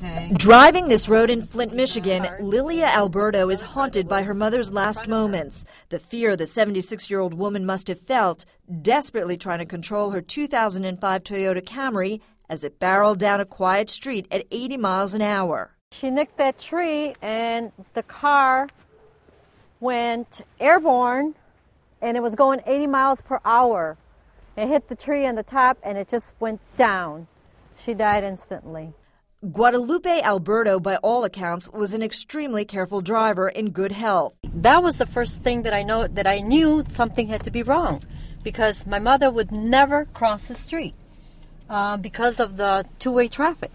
Okay. Driving this road in Flint, Michigan, Lilia Alberto is haunted by her mother's last moments. The fear the 76-year-old woman must have felt, desperately trying to control her 2005 Toyota Camry as it barreled down a quiet street at 80 miles an hour. She nicked that tree and the car went airborne and it was going 80 miles per hour. It hit the tree on the top and it just went down. She died instantly. Guadalupe Alberto, by all accounts, was an extremely careful driver in good health. That was the first thing that I knew something had to be wrong, because my mother would never cross the street because of the two-way traffic.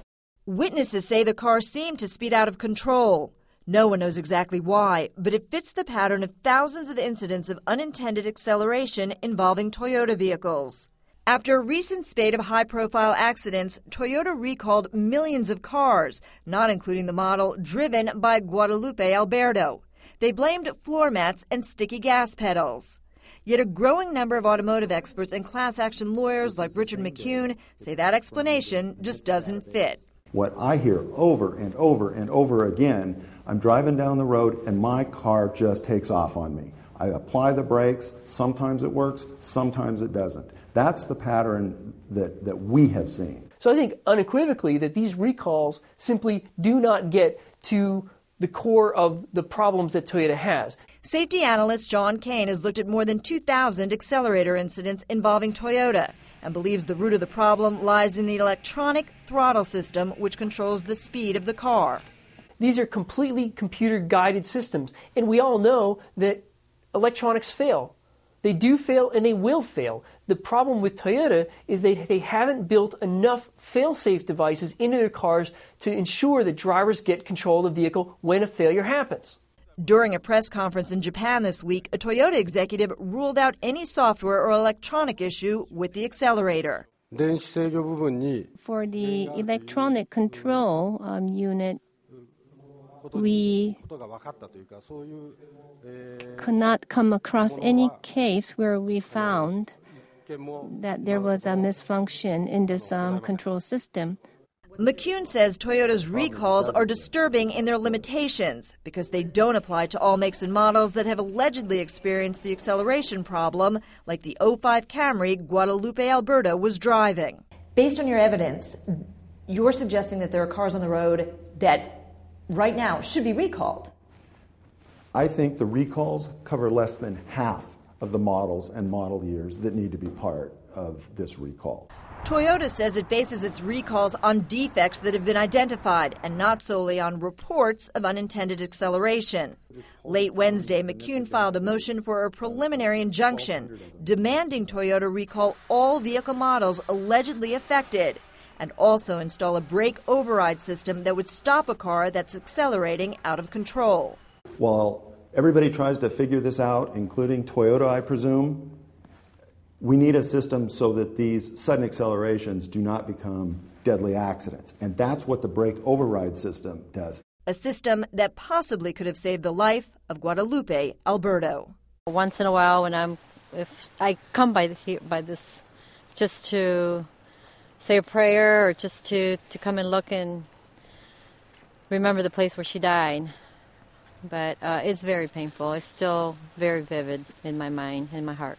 Witnesses say the car seemed to speed out of control. No one knows exactly why, but it fits the pattern of thousands of incidents of unintended acceleration involving Toyota vehicles. After a recent spate of high-profile accidents, Toyota recalled millions of cars, not including the model driven by Guadalupe Alberto. They blamed floor mats and sticky gas pedals. Yet a growing number of automotive experts and class action lawyers like Richard McCune say that explanation just doesn't fit. What I hear over and over and over again, I'm driving down the road and my car just takes off on me. I apply the brakes, sometimes it works, sometimes it doesn't. That's the pattern that we have seen. So I think unequivocally that these recalls simply do not get to the core of the problems that Toyota has. Safety analyst John Kane has looked at more than 2,000 accelerator incidents involving Toyota and believes the root of the problem lies in the electronic throttle system which controls the speed of the car. These are completely computer-guided systems, and we all know that electronics fail. They do fail and they will fail. The problem with Toyota is they haven't built enough fail-safe devices into their cars to ensure that drivers get control of the vehicle when a failure happens. During a press conference in Japan this week, a Toyota executive ruled out any software or electronic issue with the accelerator. For the electronic control unit, we could not come across any case where we found that there was a misfunction in this control system. McCune says Toyota's recalls are disturbing in their limitations because they don't apply to all makes and models that have allegedly experienced the acceleration problem, like the '05 Camry Guadalupe Alberto was driving. Based on your evidence, you're suggesting that there are cars on the road that right now should be recalled. I think the recalls cover less than half of the models and model years that need to be part of this recall. Toyota says it bases its recalls on defects that have been identified and not solely on reports of unintended acceleration. Late Wednesday, McCune filed a motion for a preliminary injunction demanding Toyota recall all vehicle models allegedly affected and also install a brake override system that would stop a car that's accelerating out of control. While everybody tries to figure this out, including Toyota, I presume, we need a system so that these sudden accelerations do not become deadly accidents. And that's what the brake override system does. A system that possibly could have saved the life of Guadalupe Alberto. Once in a while, if I come by this just to say a prayer or just to come and look and remember the place where she died. But it's very painful. It's still very vivid in my mind, in my heart.